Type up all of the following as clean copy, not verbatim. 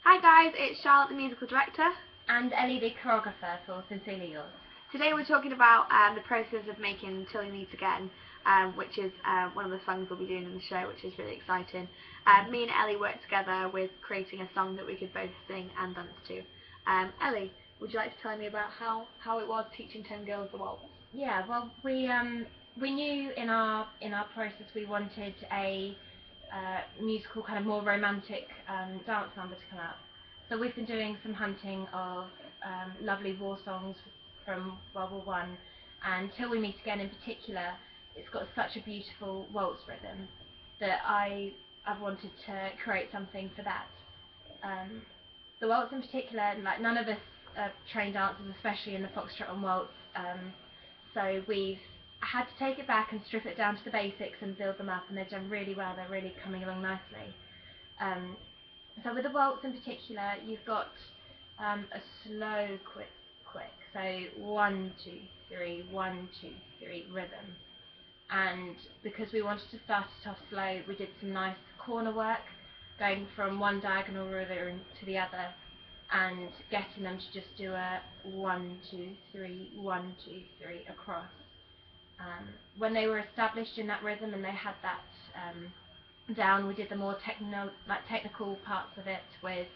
Hi guys, it's Charlotte, the musical director. And Ellie, the choreographer for Sincerely Yours. Today we're talking about the process of making Till You Meet Again, which is one of the songs we'll be doing in the show, which is really exciting. Me and Ellie worked together with creating a song that we could both sing and dance to. Ellie, would you like to tell me about how it was teaching 10 girls the waltz? Yeah, well, we knew in our process we wanted a musical, kind of more romantic dance number to come out. So we've been doing some hunting of lovely war songs from World War One, and Till We Meet Again in particular, it's got such a beautiful waltz rhythm that I've wanted to create something for that. The waltz in particular, like, none of us are trained dancers, especially in the foxtrot and waltz, so we've had to take it back and strip it down to the basics and build them up, and they've done really well. They're really coming along nicely. So with the waltz in particular, you've got a slow, quick. So 1, 2, 3, 1, 2, 3 rhythm. And because we wanted to start it off slow, we did some nice corner work, going from one diagonal rhythm to the other, and getting them to just do a 1, 2, 3, 1, 2, 3 across. When they were established in that rhythm and they had that down, we did the more technical parts of it, with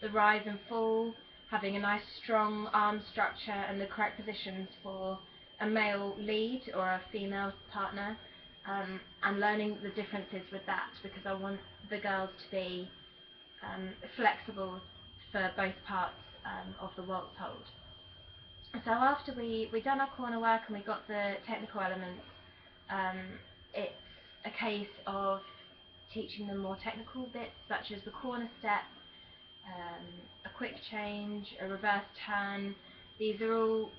the rise and fall, having a nice strong arm structure and the correct positions for a male lead or a female partner, and learning the differences with that, because I want the girls to be flexible for both parts of the waltz hold. So after we done our corner work and we got the technical elements, it's a case of teaching them more technical bits, such as the corner step, a quick change, a reverse turn. These are all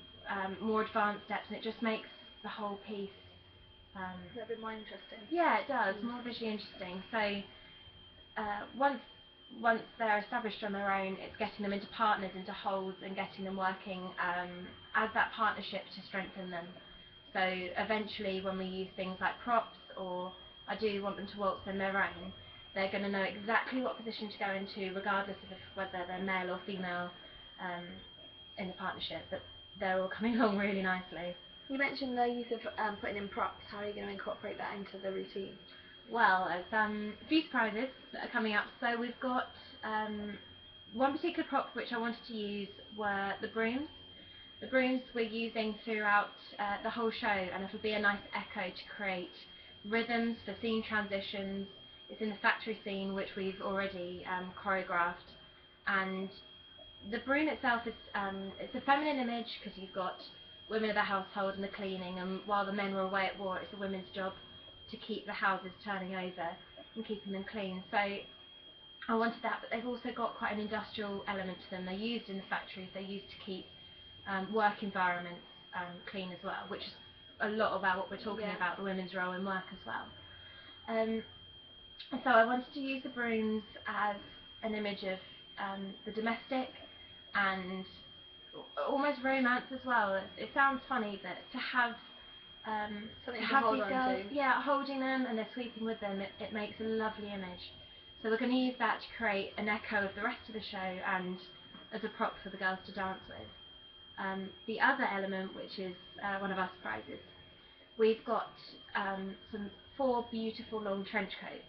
more advanced steps, and it just makes the whole piece a little bit more interesting. Yeah, it does, more visually interesting. So once they're established on their own, it's getting them into partners, into holds, and getting them working as that partnership to strengthen them. So eventually, when we use things like props, or I do want them to waltz on their own, they're going to know exactly what position to go into, regardless of whether they're male or female in the partnership. But they're all coming along really nicely. You mentioned the use of putting in props. How are you going to incorporate that into the routine? Well, there's a few surprises that are coming up. So we've got one particular prop which I wanted to use were the brooms. The brooms we're using throughout the whole show, and it'll be a nice echo to create rhythms for scene transitions. It's in the factory scene, which we've already choreographed, and the broom itself is it's a feminine image, because you've got women of the household and the cleaning, and while the men were away at war, it's the women's job to keep the houses turning over and keeping them clean. So I wanted that, but they've also got quite an industrial element to them. They're used in the factories, they're used to keep work environments clean as well, which is a lot about what we're talking about, the women's role in work as well. So I wanted to use the brooms as an image of the domestic and almost romance as well. It sounds funny, but to have something to hold these on girls, to. holding them and they're sweeping with them, it makes a lovely image. So we're going to use that to create an echo of the rest of the show and as a prop for the girls to dance with. The other element, which is one of our surprises, we've got some 4 beautiful long trench coats.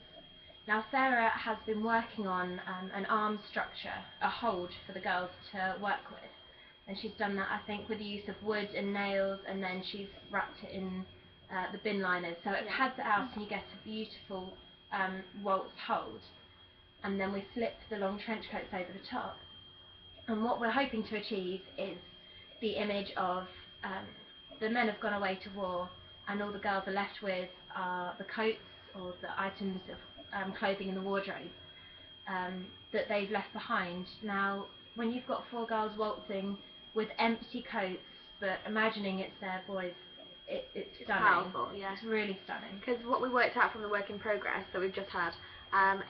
Now Sarah has been working on an arm structure, a hold for the girls to work with, and she's done that, I think, with the use of wood and nails, and then she's wrapped it in the bin liners, so it pads it out and you get a beautiful waltz hold. And then we slip the long trench coats over the top, and what we're hoping to achieve is the image of the men have gone away to war, and all the girls are left with are the coats, or the items of clothing in the wardrobe that they've left behind. Now, when you've got 4 girls waltzing with empty coats, but imagining it's their boys, it's stunning. Powerful, yeah. It's really stunning. Because what we worked out from the work in progress that we've just had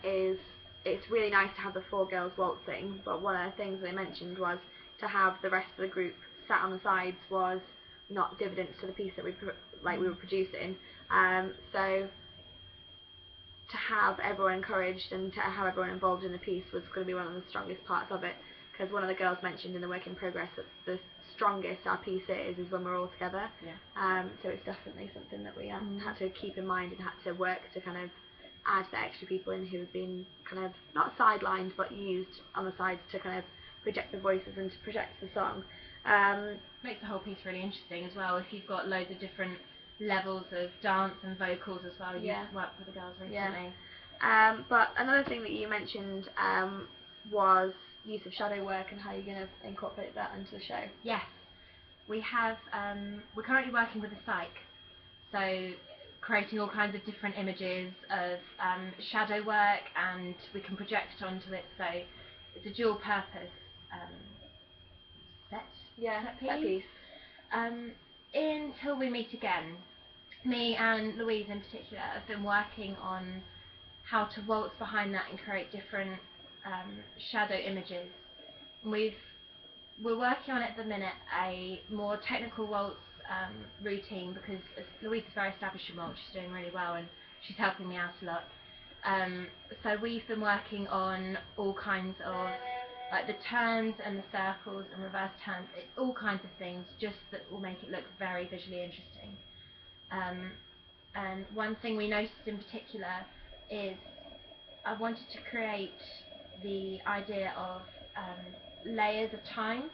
is it's really nice to have the 4 girls waltzing, but one of the things they mentioned was to have the rest of the group sat on the sides was not dividends to the piece that we were producing. So to have everyone encouraged and to have everyone involved in the piece was going to be one of the strongest parts of it, because one of the girls mentioned in the work in progress that the strongest our piece is when we're all together. So it's definitely something that we had to keep in mind and had to work to kind of add the extra people in who have been kind of not sidelined but used on the sides to kind of project the voices and to project the song. Makes the whole piece really interesting as well if you've got loads of different levels of dance and vocals as well. You've worked with the girls recently. But another thing that you mentioned was use of shadow work and how you're going to incorporate that into the show. Yes, we have. We're currently working with a psych, so creating all kinds of different images of shadow work, and we can project onto it. So it's a dual purpose set piece. Until we meet again, me and Louise in particular have been working on how to waltz behind that and create different shadow images. We're working on at the minute a more technical waltz routine, because Louise is very established in waltz. She's doing really well and she's helping me out a lot. So we've been working on all kinds of like the turns and the circles and reverse turns, all kinds of things, just that will make it look very visually interesting. And one thing we noticed in particular is I wanted to create the idea of layers of time.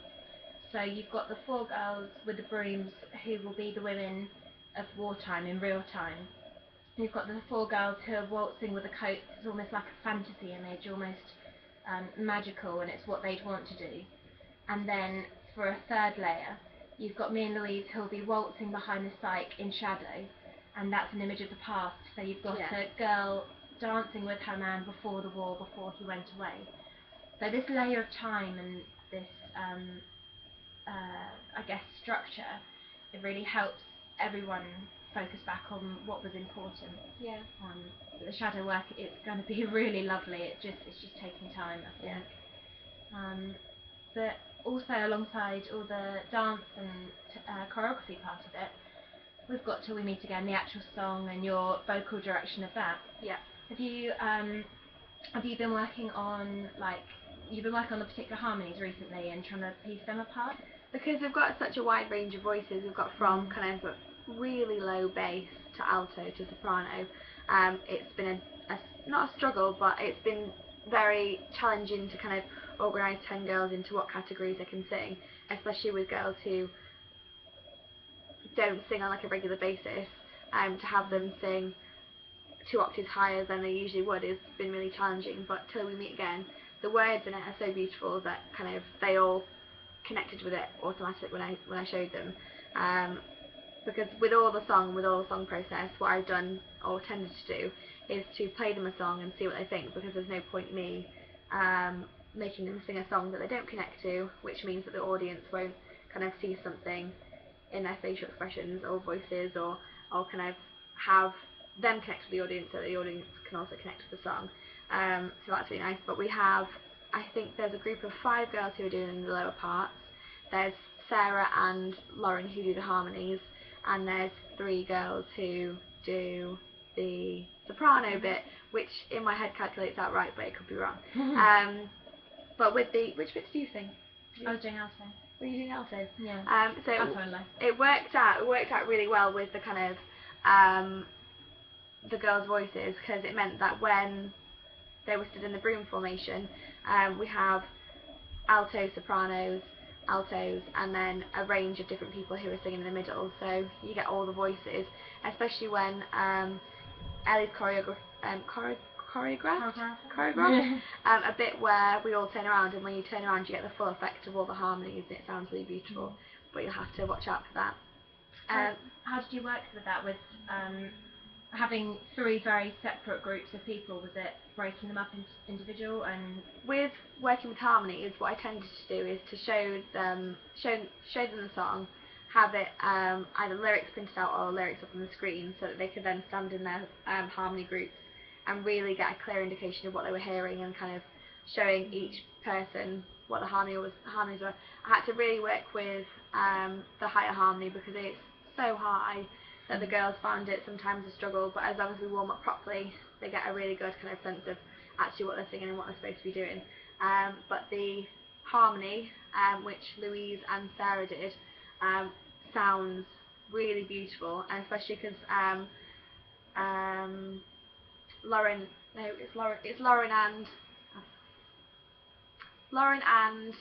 So you've got the 4 girls with the brooms who will be the women of wartime in real time. You've got the 4 girls who are waltzing with the coats. It's almost like a fantasy image, almost magical, and it's what they'd want to do. And then for a 3rd layer, you've got me and Louise who'll be waltzing behind the psych in shadow, and that's an image of the past. So you've got a girl dancing with her man before the war, before he went away. So this layer of time and this, I guess, structure, it really helps everyone focus back on what was important. The shadow work, it's going to be really lovely. It's just taking time, I think. But also alongside all the dance and choreography part of it, we've got Till We Meet Again, the actual song and your vocal direction of that. Have you been working on the particular harmonies recently and trying to piece them apart? Because we've got such a wide range of voices, we've got from kind of really low bass to alto to soprano. It's been not a struggle, but it's been very challenging to kind of organise 10 girls into what categories they can sing, especially with girls who don't sing on like a regular basis. To have them sing 2 octaves higher than they usually would has been really challenging. But Till We Meet Again, the words in it are so beautiful that kind of they all connected with it automatically when I showed them. Because with all the song process, what I've done or tended to do is to play them a song and see what they think, because there's no point me making them sing a song that they don't connect to, which means that the audience won't kind of see something in their facial expressions or voices, or kind of have them connect with the audience so that the audience can also connect with the song. So that's really nice. But we have, I think there's a group of 5 girls who are doing the lower parts. There's Sarah and Lauren who do the harmonies, and there's 3 girls who do the soprano bit, which in my head calculates out right, but it could be wrong. But with which bit did you sing? I was doing alto. Were you doing alto? Yeah. So alto and low. It worked out really well with the kind of the girls' voices, because it meant that when they were stood in the broom formation, we have altos, sopranos, altos, and then a range of different people who are singing in the middle, so you get all the voices, especially when Ellie's choreographed a bit where we all turn around, and when you turn around you get the full effect of all the harmonies, and it sounds really beautiful. But you'll have to watch out for that. How did you work with that, with having 3 very separate groups of people? Was it breaking them up into individual? And with working with harmonies, what I tended to do is to show them the song, have it either lyrics printed out or lyrics up on the screen, so that they could then stand in their harmony groups and really get a clear indication of what they were hearing, and kind of showing each person what the harmonies were. I had to really work with the higher harmony, because it's so high that the girls found it sometimes a struggle, but as long as we warm up properly, they get a really good kind of sense of actually what they're singing and what they're supposed to be doing. But the harmony, which Louise and Sarah did, sounds really beautiful, and especially because Lauren, no, it's Lauren and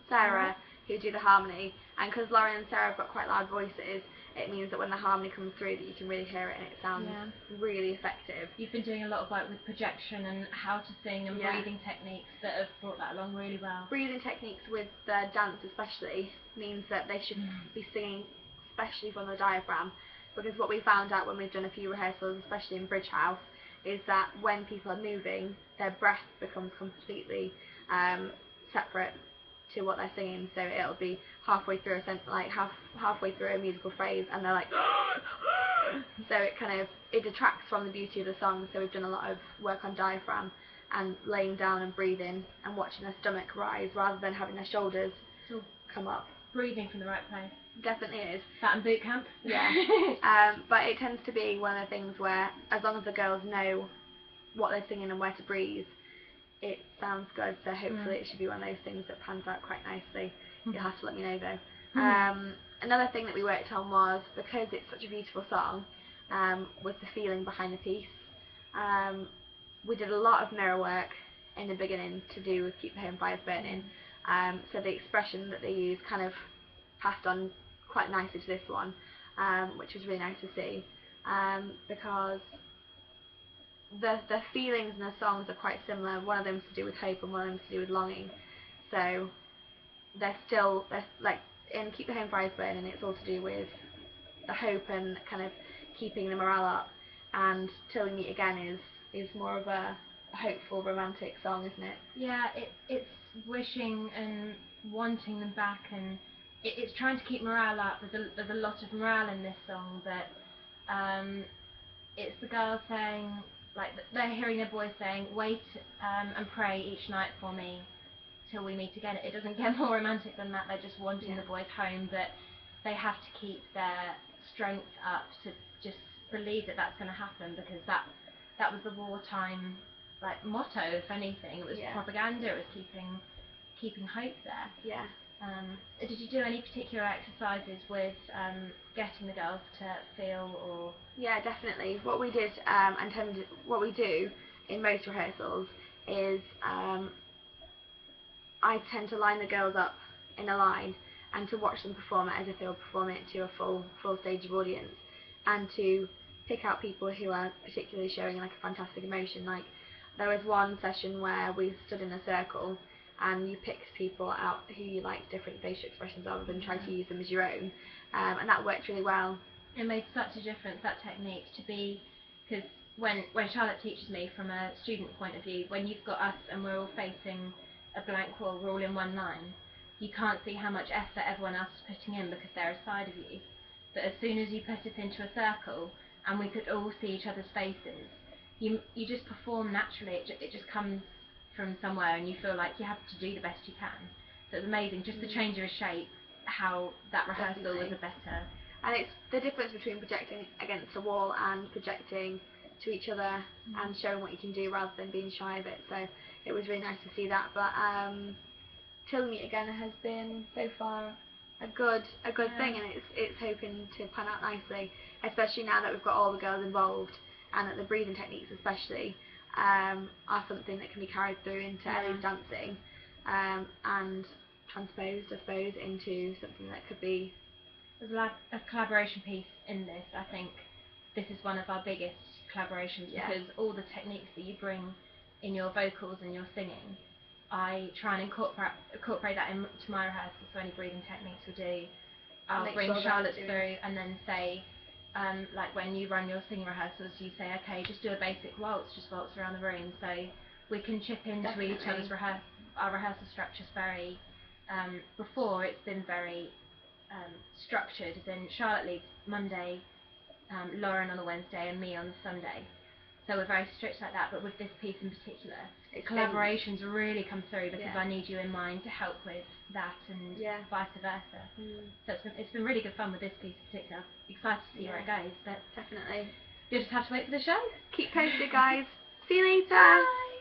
Sarah who do the harmony, and because Lauren and Sarah have got quite loud voices, it means that when the harmony comes through that you can really hear it, and it sounds really effective. You've been doing a lot of work with projection and how to sing and breathing techniques that have brought that along really well. Breathing techniques with the dance especially means that they should be singing especially from the diaphragm, because what we found out when we've done a few rehearsals, especially in Bridge House, is that when people are moving, their breath becomes completely separate to what they're singing. So it'll be halfway through halfway through a musical phrase, and they're like so it detracts from the beauty of the song. So we've done a lot of work on diaphragm and laying down and breathing and watching their stomach rise rather than having their shoulders come up. Breathing from the right place. Definitely is. That and boot camp. Yeah. But it tends to be one of the things where, as long as the girls know what they're singing and where to breathe, it sounds good. So hopefully it should be one of those things that pans out quite nicely. You'll have to let me know though. Another thing that we worked on was, because it's such a beautiful song, was the feeling behind the piece. We did a lot of mirror work in the beginning to do with Keep the Home Fires Burning. So the expression that they use kind of passed on quite nicely to this one, which was really nice to see, because the feelings in the songs are quite similar. One of them's to do with hope and one of them's to do with longing. So they're like in Keep the Home Fires Burning, it's all to do with the hope and kind of keeping the morale up, and Till We Meet Again is more of a hopeful romantic song, isn't it? Yeah, it's wishing and wanting them back, and it's trying to keep morale up. There's a lot of morale in this song, but it's the girls saying, like, they're hearing their boys saying, wait and pray each night for me till we meet again. It doesn't get more romantic than that. They're just wanting the boys home, but they have to keep their strength up to just believe that that's going to happen, because that was the wartime motto. If anything, it was propaganda. It was keeping hope there. Yeah. Did you do any particular exercises with getting the girls to feel, or? Yeah, definitely. What we did, what we do in most rehearsals is I tend to line the girls up in a line and to watch them perform it as if they were performing it to a full stage of audience, and to pick out people who are particularly showing like a fantastic emotion. Like, there was one session where we stood in a circle and you picked people out who you liked different facial expressions of and tried to use them as your own, and that worked really well. It made such a difference, that technique, to be, because when Charlotte teaches me from a student point of view, when you've got us and we're all facing a blank wall, we're all in one line, you can't see how much effort everyone else is putting in because they're aside of you. But as soon as you put us into a circle and we could all see each other's faces, you just perform naturally. It just comes from somewhere, and you feel like you have to do the best you can. So it's amazing, just the change of a shape, how that rehearsal was a better. And it's the difference between projecting against a wall and projecting to each other and showing what you can do rather than being shy of it. So it was really nice to see that. But Till We Meet Again has been so far a good thing, and it's hoping to pan out nicely, especially now that we've got all the girls involved, and that the breathing techniques especially are something that can be carried through into Ellie's dancing, and transposed, I suppose, into something that could be. There's a collaboration piece in this. I think this is one of our biggest collaborations, because all the techniques that you bring in your vocals and your singing, I try and incorporate that into my rehearsals. So any breathing techniques we do, I'll bring Charlotte through and then say, like when you run your singing rehearsals, you say, okay, just do a basic waltz, just waltz around the room. So we can chip into each other's our rehearsal structures very. Before it's been very structured, as in Charlotte leads Monday, Lauren on the Wednesday, and me on the Sunday. So we're very strict like that. But with this piece in particular, collaborations really come through, because I need you in mind to help with that, and vice versa. So it's been really good fun with this piece in particular. I'm excited to see where it goes. But definitely. You'll just have to wait for the show. Keep posted, guys. See you later. Bye.